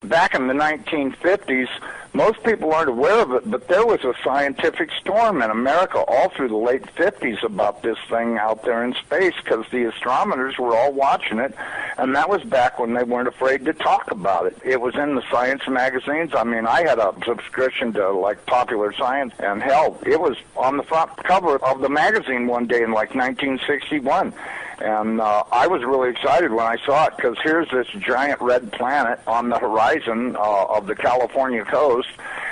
back in the 1950s, most people aren't aware of it, but there was a scientific storm in America all through the late 50s about this thing out there in space, because the astronomers were all watching it, and that was back when they weren't afraid to talk about it. It was in the science magazines. I mean, I had a subscription to, like, Popular Science, and hell, it was on the front cover of the magazine one day in, like, 1961. And I was really excited when I saw it, because here's this giant red planet on the horizon of the California coast,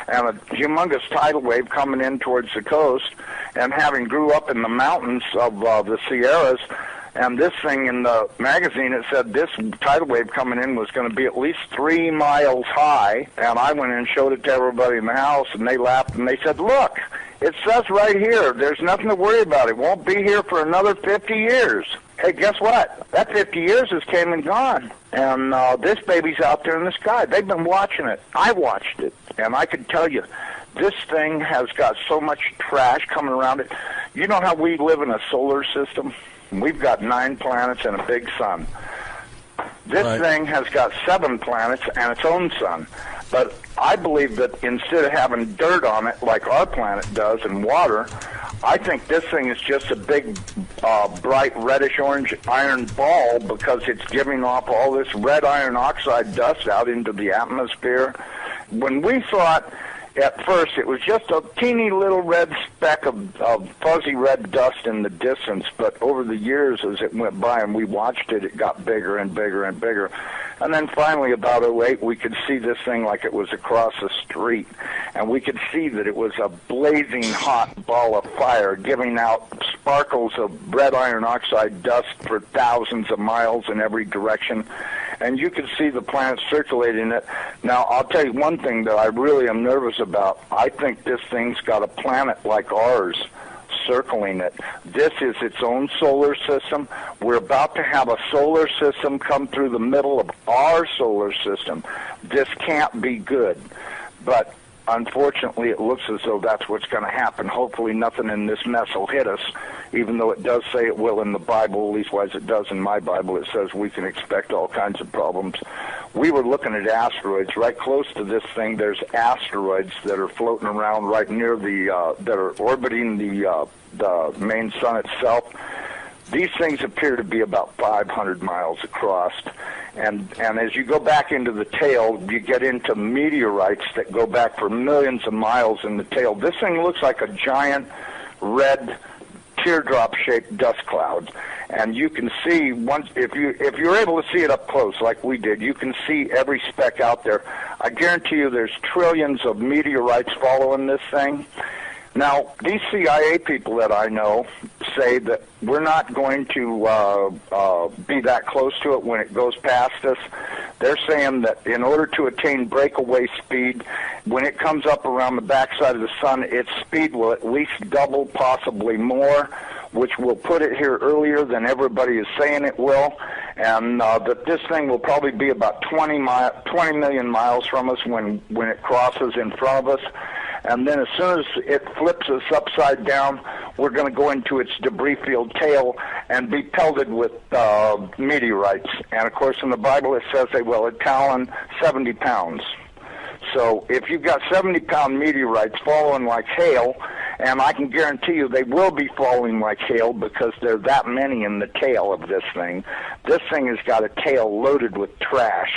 and a humongous tidal wave coming in towards the coast, and having grew up in the mountains of the Sierras, and this thing in the magazine, it said this tidal wave coming in was going to be at least 3 miles high, and I went in and showed it to everybody in the house, and they laughed, and they said, look, it says right here, there's nothing to worry about. It won't be here for another 50 years. Hey, guess what? That 50 years has came and gone. And this baby's out there in the sky. They've been watching it. I watched it. And I can tell you, this thing has got so much trash coming around it. You know how we live in a solar system? We've got 9 planets and a big sun. This thing has got 7 planets and its own sun. But I believe that instead of having dirt on it like our planet does and water, I think this thing is just a big, bright reddish-orange iron ball, because it's giving off all this red iron oxide dust out into the atmosphere. When we saw it, at first, it was just a teeny little red speck of fuzzy red dust in the distance, but over the years as it went by and we watched it, it got bigger and bigger and bigger. And then finally, about '08, we could see this thing like it was across the street, and we could see that it was a blazing hot ball of fire giving out sparkles of red iron oxide dust for thousands of miles in every direction. And you could see the planet circulating it. Now, I'll tell you one thing that I really am nervous about. I think this thing's got a planet like ours circling it. This is its own solar system. We're about to have a solar system come through the middle of our solar system. This can't be good. But unfortunately, it looks as though that's what's going to happen. Hopefully nothing in this mess will hit us, even though it does say it will in the Bible, leastwise it does in my Bible. It says we can expect all kinds of problems. We were looking at asteroids. Right close to this thing, there's asteroids that are floating around right near the, that are orbiting the main sun itself. These things appear to be about 500 miles across. And as you go back into the tail, you get into meteorites that go back for millions of miles in the tail. This thing looks like a giant red teardrop-shaped dust cloud. And you can see, once if you're able to see it up close like we did, you can see every speck out there. I guarantee you there's trillions of meteorites following this thing. Now, these CIA people that I know say that we're not going to be that close to it when it goes past us. They're saying that in order to attain breakaway speed, when it comes up around the backside of the sun, its speed will at least double, possibly more, which will put it here earlier than everybody is saying it will, and that this thing will probably be about 20 million miles from us when it crosses in front of us. And then as soon as it flips us upside down, we're going to go into its debris-filled tail and be pelted with meteorites. And, of course, in the Bible it says they will talon 70 pounds. So if you've got 70-pound meteorites falling like hail, and I can guarantee you they will be falling like hail because there are that many in the tail of this thing. This thing has got a tail loaded with trash.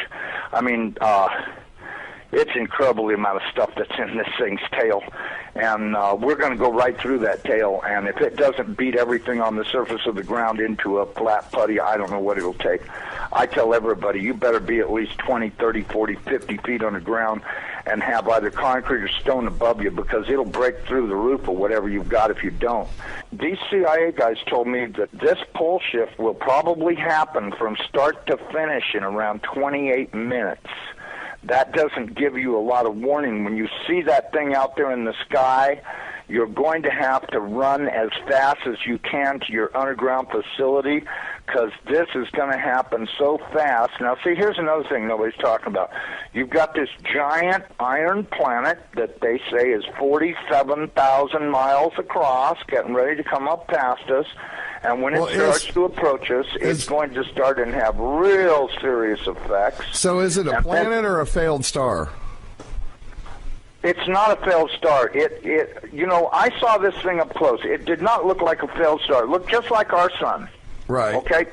I mean, it's incredible the amount of stuff that's in this thing's tail. And we're going to go right through that tail, and if it doesn't beat everything on the surface of the ground into a flat putty, I don't know what it'll take. I tell everybody, you better be at least 20, 30, 40, 50 feet on the ground and have either concrete or stone above you, because it'll break through the roof or whatever you've got if you don't. These CIA guys told me that this pole shift will probably happen from start to finish in around 28 minutes. That doesn't give you a lot of warning. When you see that thing out there in the sky, you're going to have to run as fast as you can to your underground facility, because this is going to happen so fast. Now, see, here's another thing nobody's talking about. You've got this giant iron planet that they say is 47,000 miles across, getting ready to come up past us. And when it starts to approach us, it's going to start and have real serious effects. So is it a planet or a failed star? It's not a failed star. You know, I saw this thing up close. It did not look like a failed star. It looked just like our sun. Right. Okay.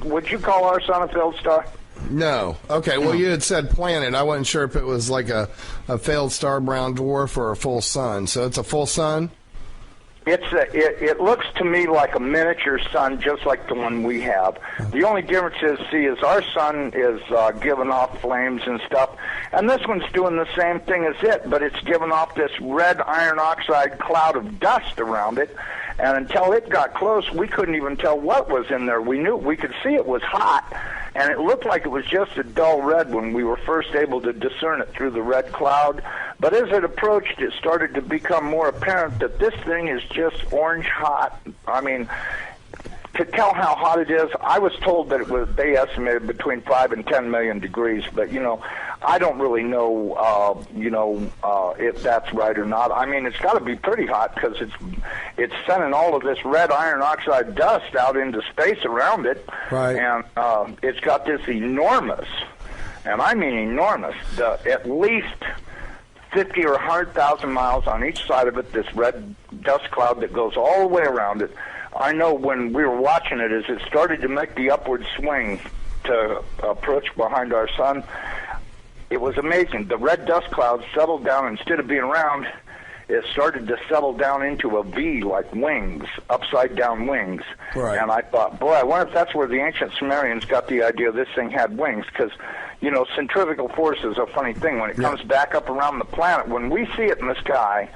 Would you call our sun a failed star? No. Okay. Well, you had said planet. I wasn't sure if it was like a failed star brown dwarf or a full sun. So it's a full sun? It looks to me like a miniature sun, just like the one we have. The only difference is our sun is giving off flames and stuff, and this one's doing the same thing as it, but it's giving off this red iron oxide cloud of dust around it. And until it got close, we couldn't even tell what was in there. We could see it was hot, and it looked like it was just a dull red when we were first able to discern it through the red cloud. But as it approached, it started to become more apparent that this thing is just orange hot. I mean, to tell how hot it is, I was told that they estimated between 5 and 10 million degrees, but, you know, I don't really know, if that's right or not. I mean, it's got to be pretty hot because it's sending all of this red iron oxide dust out into space around it. Right. And it's got this enormous, and I mean enormous, at least 50 or 100,000 miles on each side of it, this red dust cloud that goes all the way around it. I know when we were watching it, as it started to make the upward swing to approach behind our sun, it was amazing. The red dust cloud settled down. Instead of being round, it started to settle down into a V, like wings, upside-down wings. Right. And I thought, boy, I wonder if that's where the ancient Sumerians got the idea this thing had wings, because, you know, centrifugal force is a funny thing. When it comes back up around the planet, when we see it in the sky,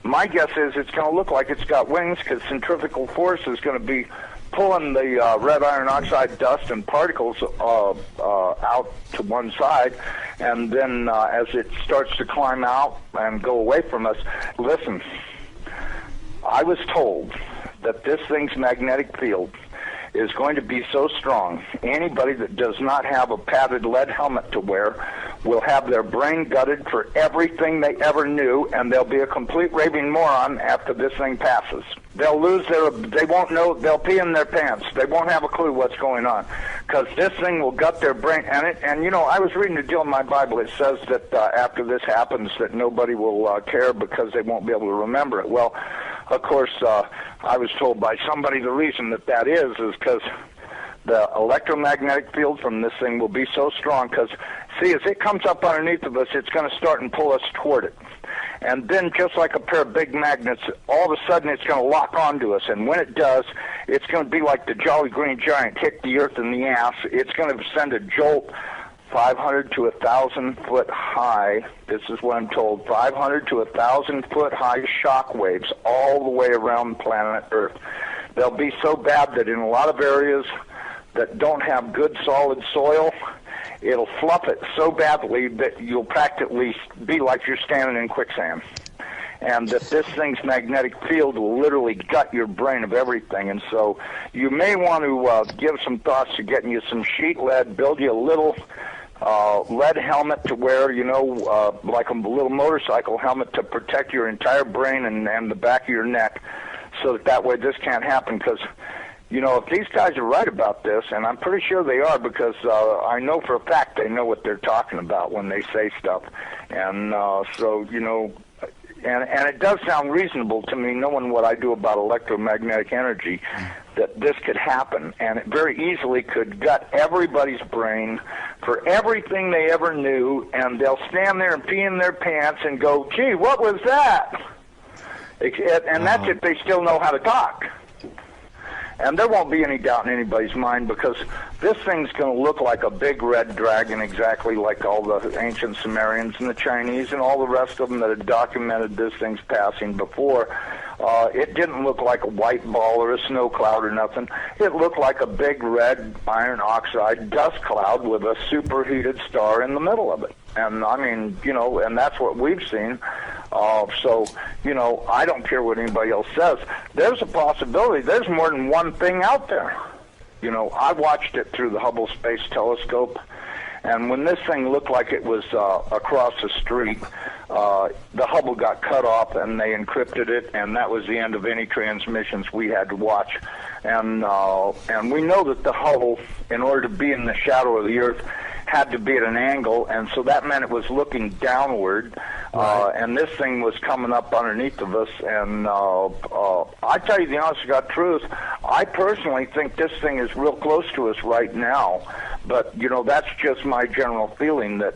my guess is it's going to look like it's got wings because centrifugal force is going to be pulling the red iron oxide dust and particles out to one side, and then as it starts to climb out and go away from us, listen, I was told that this thing's magnetic field is going to be so strong, anybody that does not have a padded lead helmet to wear will have their brain gutted for everything they ever knew, and they'll be a complete raving moron after this thing passes. They'll they won't know, they'll pee in their pants. They won't have a clue what's going on, because this thing will gut their brain. And you know, I was reading a deal in my Bible. It says that after this happens, that nobody will care because they won't be able to remember it. Well, of course, I was told by somebody the reason that is because the electromagnetic field from this thing will be so strong, because, see, as it comes up underneath of us, it's going to start and pull us toward it. And then, just like a pair of big magnets, all of a sudden it's going to lock onto us. And when it does, it's going to be like the Jolly Green Giant hit the earth in the ass. It's going to send a jolt 500 to 1,000 foot high. This is what I'm told. 500 to 1,000 foot high shock waves all the way around planet Earth. They'll be so bad that in a lot of areas that don't have good solid soil, it'll fluff it so badly that you'll practically be like you're standing in quicksand. And that this thing's magnetic field will literally gut your brain of everything. And so you may want to give some thoughts to getting you some sheet lead, build you a little lead helmet to wear, you know, like a little motorcycle helmet to protect your entire brain and the back of your neck, so that way this can't happen. Because, you know, if these guys are right about this, and I'm pretty sure they are, because I know for a fact they know what they're talking about when they say stuff. And so, you know, and it does sound reasonable to me, knowing what I do about electromagnetic energy, that this could happen. And it very easily could gut everybody's brain for everything they ever knew, and they'll stand there and pee in their pants and go, gee, what was that? And that's if they still know how to talk. And there won't be any doubt in anybody's mind, because this thing's going to look like a big red dragon, exactly like all the ancient Sumerians and the Chinese and all the rest of them that had documented this thing's passing before. It didn't look like a white ball or a snow cloud or nothing. It looked like a big red iron oxide dust cloud with a superheated star in the middle of it. And, I mean, you know, and that's what we've seen. So, you know, I don't care what anybody else says. There's a possibility. There's more than one thing out there. You know, I watched it through the Hubble Space Telescope, And when this thing looked like it was across the street, the Hubble got cut off, and they encrypted it, and that was the end of any transmissions we had to watch. And we know that the Hubble, in order to be in the shadow of the Earth, had to be at an angle, and so that meant it was looking downward, and this thing was coming up underneath of us. And I tell you the honest to God truth, I personally think this thing is real close to us right now. But, you know, that's just my general feeling that,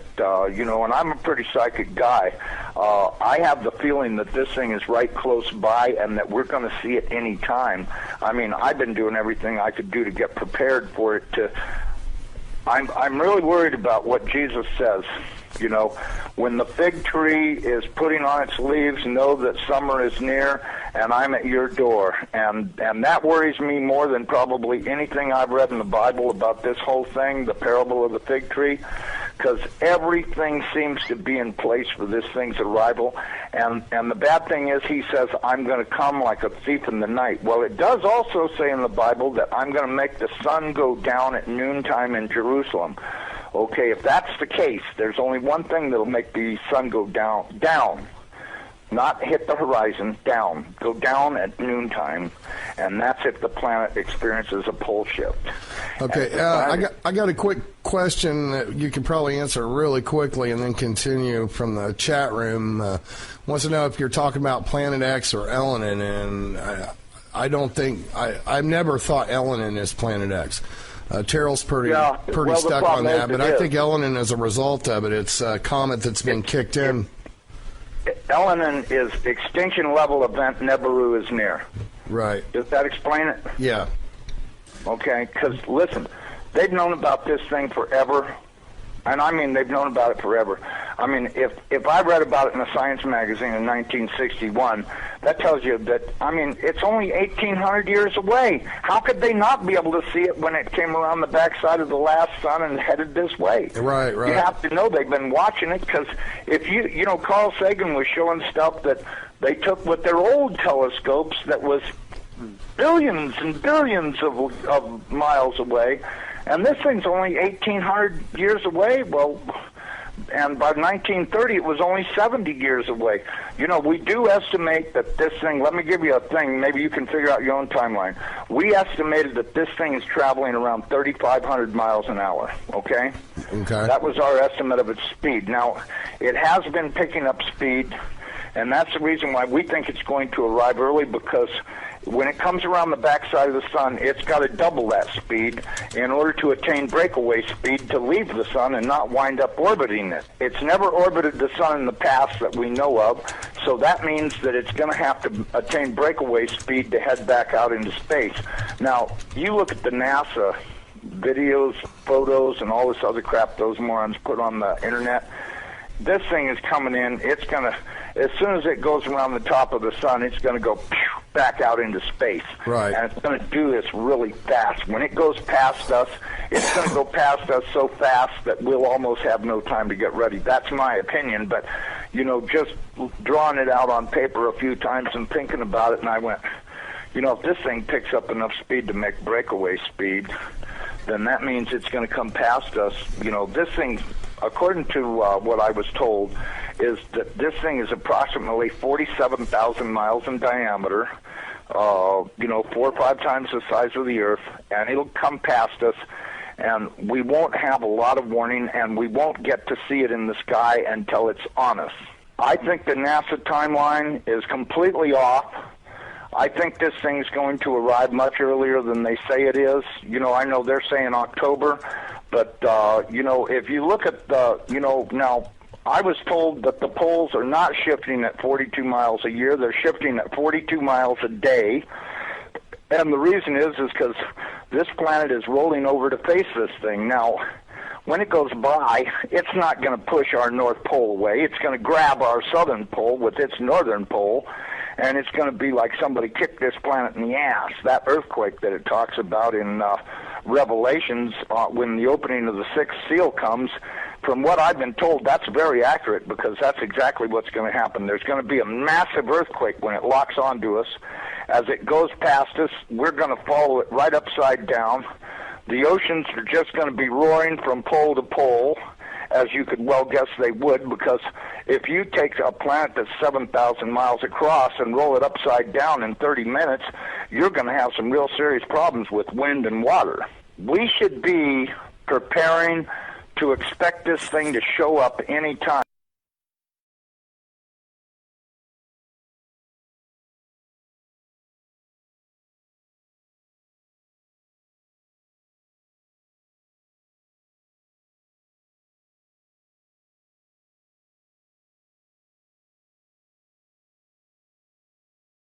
you know, and I'm a pretty psychic guy. I have the feeling that this thing is right close by and that we're going to see it any time. I mean, I've been doing everything I could do to get prepared for it to... I'm really worried about what Jesus says. You know, when the fig tree is putting on its leaves, know that summer is near, and I'm at your door. And that worries me more than probably anything I've read in the Bible about this whole thing, the parable of the fig tree, because everything seems to be in place for this thing's arrival. And the bad thing is, he says, I'm going to come like a thief in the night. Well, it does also say in the Bible that I'm going to make the sun go down at noontime in Jerusalem. Okay, if that's the case, there's only one thing that'll make the sun go down, not hit the horizon, go down at noontime, and that's if the planet experiences a pole shift. Okay, I got a quick question that you can probably answer really quickly and then continue from the chat room. Wants to know if you're talking about Planet X or Elenin, and I don't think, I've never thought Elenin is Planet X. Terrell's pretty stuck on that, but I think Elenin is a result of it. It's a comet that's been kicked in. Elenin is extinction level event Nibiru is near. Right. Does that explain it? Yeah. Okay, because listen, they've known about this thing forever. And I mean, they've known about it forever. I mean, if I read about it in a science magazine in 1961, that tells you that, I mean, it's only 1,800 years away. How could they not be able to see it when it came around the backside of the last sun and headed this way? Right. You have to know they've been watching it, because if you know, Carl Sagan was showing stuff that they took with their old telescopes that was billions and billions of miles away. And this thing's only 1,800 years away. Well, and by 1930, it was only 70 years away. You know, we do estimate that this thing, let me give you a thing, maybe you can figure out your own timeline. We estimated that this thing is traveling around 3,500 miles an hour, okay? Okay. That was our estimate of its speed. Now, it has been picking up speed, and that's the reason why we think it's going to arrive early, because when it comes around the backside of the sun, it's got to double that speed in order to attain breakaway speed to leave the sun and not wind up orbiting it. It's never orbited the sun in the past that we know of, so that means that it's going to have to attain breakaway speed to head back out into space. Now, you look at the NASA videos, photos, and all this other crap those morons put on the internet. This thing is coming in. It's going to, as soon as it goes around the top of the sun, it's going to go back out into space. Right. And it's going to do this really fast. When it goes past us, it's going to go past us so fast that we'll almost have no time to get ready. That's my opinion. But, you know, just drawing it out on paper a few times and thinking about it, and I went, you know, if this thing picks up enough speed to make breakaway speed, then that means it's going to come past us. You know, this thing, according to what I was told, is that this thing is approximately 47,000 miles in diameter, you know, 4 or 5 times the size of the Earth, and it'll come past us, and we won't have a lot of warning, and we won't get to see it in the sky until it's on us. I think the NASA timeline is completely off. I think this thing's going to arrive much earlier than they say it is. You know, I know they're saying October, but, you know, if you look at the, you know, now, I was told that the poles are not shifting at 42 miles a year. They're shifting at 42 miles a day. And the reason is because this planet is rolling over to face this thing. Now, when it goes by, it's not going to push our North Pole away. It's going to grab our southern pole with its northern pole, and it's going to be like somebody kicked this planet in the ass. That earthquake that it talks about in Revelations, when the opening of the sixth seal comes, from what I've been told, that's very accurate, because that's exactly what's going to happen. There's going to be a massive earthquake when it locks onto us. As it goes past us, we're going to follow it right upside down. the oceans are just going to be roaring from pole to pole, as you could well guess they would, because if you take a planet that's 7,000 miles across and roll it upside down in 30 minutes, you're going to have some real serious problems with wind and water. We should be preparing to expect this thing to show up any time.